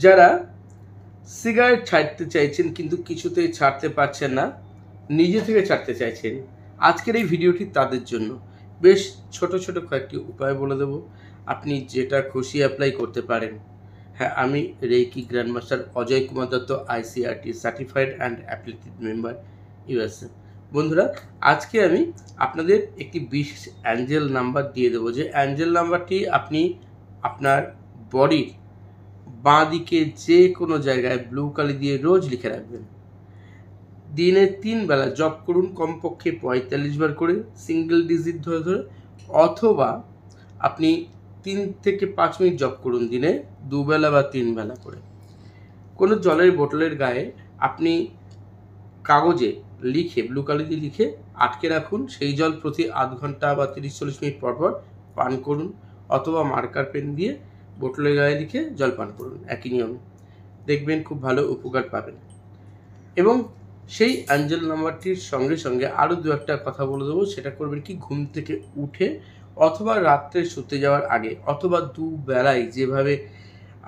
যারা সিগারেট ছাড়তে চাইছেন কিন্তু কিছুতেই ছাড়তে পারছেন না, নিজে থেকে ছাড়তে চাইছেন, আজকের এই ভিডিওটি তাদের জন্য। বেশ ছোট ছোট কয়েকটি উপায় বলে দেব, আপনি যেটা খুশি অ্যাপ্লাই করতে পারেন। হ্যাঁ, আমি reiki grandmaster Ajay Kumar Dutta, ICRT certified and applicated member, USA। বন্ধুরা, আজকে আমি আপনাদের একটি বিশেষ অ্যাঞ্জেল নাম্বার দিয়ে দেবো, যে অ্যাঞ্জেল নাম্বারটি আপনি আপনার বডির বাঁ দিকে যে কোনো জায়গায় ব্লু কালি দিয়ে রোজ লিখে রাখবেন। দিনে 3 বেলা জপ করুন, কমপক্ষে 45 বার করে সিঙ্গেল ডিজিট ধরে ধরে, অথবা আপনি 3 থেকে 5 মিনিট জপ করুন দিনে 2 বেলা বা 3 বেলা করে। কোনো জলের বোতলের গায়ে আপনি কাগজে লিখে, ব্লু কালি দিয়ে লিখে আটকে রাখুন। সেই জল প্রতি আধ ঘন্টা বা 30-40 মিনিট পর পর পান করুন, অথবা মার্কার পেন দিয়ে বোতলের গায়ে লিখে জল পান করুন। একই নিয়মে দেখবেন খুব ভালো উপকার পাবেন। এবং সেই অ্যাঞ্জেল নাম্বারটির সঙ্গে সঙ্গে আরও দু একটা কথা বলে দেবো। সেটা করবেন কি, ঘুম থেকে উঠে অথবা রাত্রে শুতে যাওয়ার আগে, অথবা 2 বেলায় যেভাবে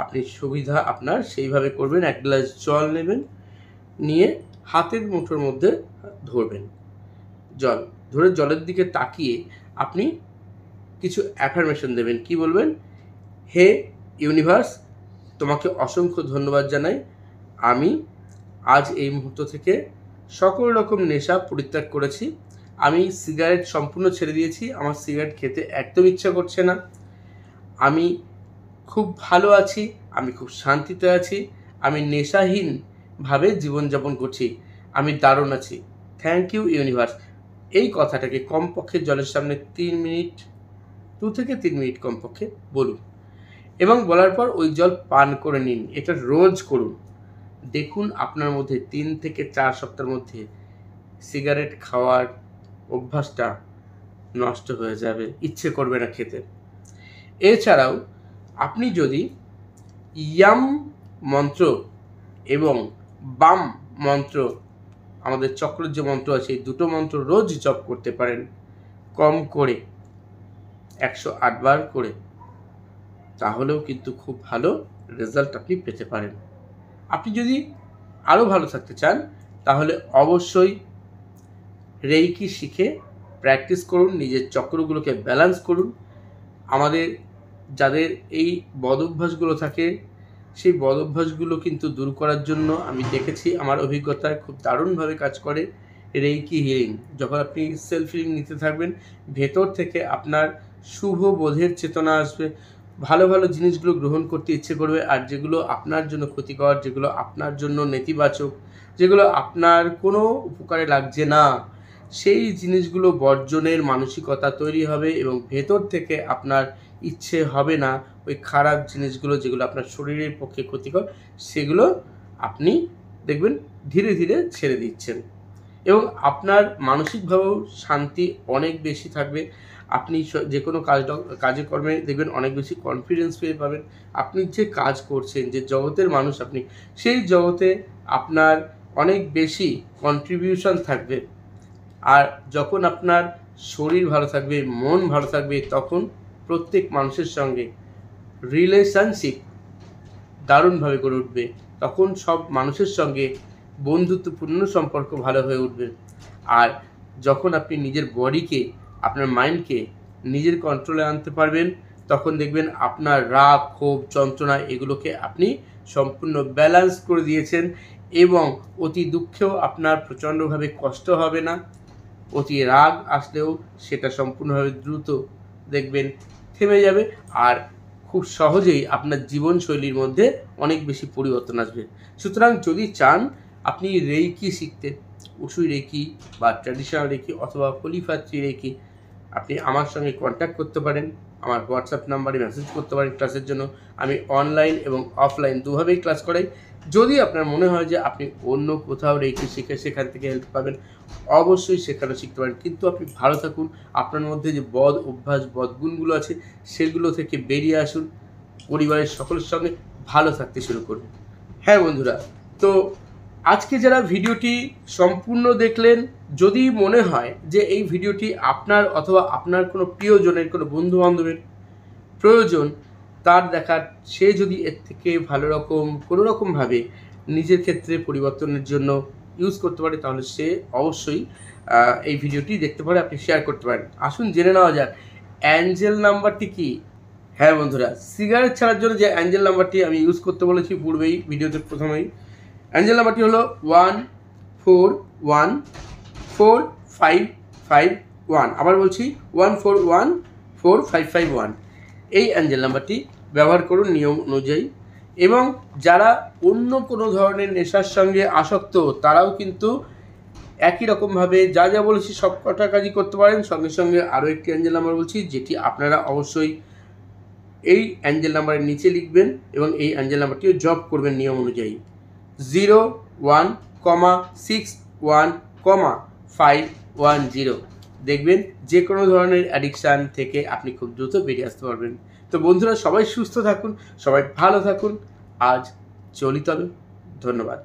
আপনি সুবিধা আপনার সেইভাবে করবেন। 1 গ্লাস জল নেবেন, নিয়ে হাতের মুঠোর মধ্যে ধরবেন, জল ধরে জলের দিকে তাকিয়ে আপনি কিছু অ্যাফার্মেশন দেবেন। কি বলবেন? হে ইউনিভার্স, তোমাকে অসংখ্য ধন্যবাদ জানাই। আমি আজ এই মুহূর্ত থেকে সকল রকম নেশা পরিত্যাগ করেছি। আমি সিগারেট সম্পূর্ণ ছেড়ে দিয়েছি। আমার সিগারেট খেতে একদম ইচ্ছা করছে না। আমি খুব ভালো আছি, আমি খুব শান্তিতে আছি, আমি নেশাহীনভাবে জীবনযাপন করছি, আমি দারুণ আছি। Thank you universe. এই কথাটাকে কমপক্ষে জলের সামনে 3 মিনিট, 2 থেকে 3 মিনিট কমপক্ষে বলুন, এবং বলার পর ওই জল পান করে নিন। এটা রোজ করুন। দেখুন আপনার মধ্যে 3 থেকে 4 সপ্তাহের মধ্যে সিগারেট খাওয়ার অভ্যাসটা নষ্ট হয়ে যাবে, ইচ্ছে করবে না খেতে। এছাড়াও আপনি যদি ইয়াম মন্ত্র এবং বাম মন্ত্র, আমাদের চক্রের যে মন্ত্র আছে, এই দুটো মন্ত্র রোজ জপ করতে পারেন, কম করে 108 বার করে, তাহলেও কিন্তু খুব ভালো রেজাল্ট আপনি পেতে পারেন। আপনি যদি আরও ভালো থাকতে চান, তাহলে অবশ্যই রেইকি শিখে প্র্যাকটিস করুন, নিজের চক্রগুলোকে ব্যালেন্স করুন। আমাদের যাদের এই বদ অভ্যাসগুলো থাকে, সেই বদ অভ্যাসগুলো কিন্তু দূর করার জন্য আমি দেখেছি, আমার অভিজ্ঞতায় খুব দারুণভাবে কাজ করে রেইকি হিলিং। যখন আপনি সেলফ হিলিং নিতে থাকবেন, ভেতর থেকে আপনার শুভ বোধের চেতনা আসবে, ভালো ভালো জিনিসগুলো গ্রহণ করতে ইচ্ছে করবে, আর যেগুলো আপনার জন্য ক্ষতিকর, যেগুলো আপনার জন্য নেতিবাচক, যেগুলো আপনার কোনো উপকারে লাগছে না, সেই জিনিসগুলো বর্জনের মানসিকতা তৈরি হবে, এবং ভেতর থেকে আপনার ইচ্ছে হবে না ওই খারাপ জিনিসগুলো, যেগুলো আপনার শরীরের পক্ষে ক্ষতিকর, সেগুলো আপনি দেখবেন ধীরে ধীরে ছেড়ে দিচ্ছেন, এবং আপনার মানসিকভাবেও শান্তি অনেক বেশি থাকবে। আপনি যে কোনো কাজে কর্মে দেখবেন অনেক বেশি কনফিডেন্স পেয়ে পাবেন। আপনি যে কাজ করছেন, যে জগতের মানুষ আপনি, সেই জগতে আপনার অনেক বেশি কন্ট্রিবিউশন থাকবে। আর যখন আপনার শরীর ভালো থাকবে, মন ভালো থাকবে, তখন প্রত্যেক মানুষের সঙ্গে রিলেশনশিপ দারুণভাবে গড়ে উঠবে। তখন সব মানুষের সঙ্গে বন্ধুত্বপূর্ণ সম্পর্ক ভালো হয়ে উঠবে। আর যখন আপনি নিজের বডিকে, আপনার মাইন্ডকে নিজের কন্ট্রোলে আনতে পারবেন, তখন দেখবেন আপনার রাগ, ক্ষোভ, যন্ত্রণা, এগুলোকে আপনি সম্পূর্ণ ব্যালেন্স করে দিয়েছেন, এবং অতি দুঃখেও আপনার প্রচণ্ডভাবে কষ্ট হবে না। অতি রাগ আসলেও সেটা সম্পূর্ণভাবে দ্রুত দেখবেন থেমে যাবে, আর খুব সহজেই আপনার জীবনশৈলীর মধ্যে অনেক বেশি পরিবর্তন আসবে। সুতরাং যদি চান আপনি রেইকি শিখতে, উশুই রেইকি বা ট্র্যাডিশনাল রেইকি অথবা হোলিফাত্রি রেইকি, আপনি আমার সঙ্গে কন্ট্যাক্ট করতে পারেন। আমার হোয়াটসঅ্যাপ নাম্বারে মেসেজ করতে পারেন ক্লাসের জন্য। আমি অনলাইন এবং অফলাইন দুভাবেই ক্লাস করাই। যদি আপনার মনে হয় যে আপনি অন্য কোথাও রেইকি শিখে সেখান থেকে হেল্প পাবেন, অবশ্যই সেখানে শিখতে পারেন। কিন্তু আপনি ভালো থাকুন, আপনার মধ্যে যে বদ অভ্যাস, বদগুণগুলো আছে, সেগুলো থেকে বেরিয়ে আসুন, পরিবারের সকলের সঙ্গে ভালো থাকতে শুরু করুন। হ্যাঁ বন্ধুরা, তো আজকে যারা ভিডিওটি সম্পূর্ণ দেখলেন, যদি মনে হয় যে এই ভিডিওটি আপনার অথবা আপনার কোনো প্রিয়জনের, কোনো বন্ধু বান্ধবের প্রয়োজন, তার দেখার সে যদি এর থেকে ভালো রকম কোনো রকমভাবে নিজের ক্ষেত্রে পরিবর্তনের জন্য ইউজ করতে পারে, তাহলে সে অবশ্যই এই ভিডিওটি দেখতে পারে, আপনি শেয়ার করতে পারেন। আসুন জেনে নেওয়া যাক অ্যাঞ্জেল নাম্বারটি কি। হ্যাঁ বন্ধুরা, সিগারেট ছাড়ার জন্য যে অ্যাঞ্জেল নাম্বারটি আমি ইউজ করতে বলেছি পূর্বেই ভিডিওতে প্রথমেই, অ্যাঞ্জেল নাম্বারটি হলো 14145551। আবার বলছি 14145551। এই অ্যাঞ্জেল নাম্বারটি ব্যবহার করুন নিয়ম অনুযায়ী। এবং যারা অন্য কোনো ধরনের নেশার সঙ্গে আসক্ত, তারাও কিন্তু একই রকমভাবে যা যা বলেছি সব কটা কাজই করতে পারেন। সঙ্গে সঙ্গে আরও একটি অ্যাঞ্জেল নাম্বার বলছি, যেটি আপনারা অবশ্যই এই অ্যাঞ্জেল নাম্বারের নিচে লিখবেন এবং এই অ্যাঞ্জেল নাম্বারটিও জপ করবেন নিয়ম অনুযায়ী। 01,611,510। দেখবেন যে কোনো ধরনের অ্যাডিকশান থেকে আপনি খুব দ্রুত বেরিয়ে আসতে পারবেন। তো বন্ধুরা, সবাই সুস্থ থাকুন, সবাই ভালো থাকুন। আজ চলি তবে, ধন্যবাদ।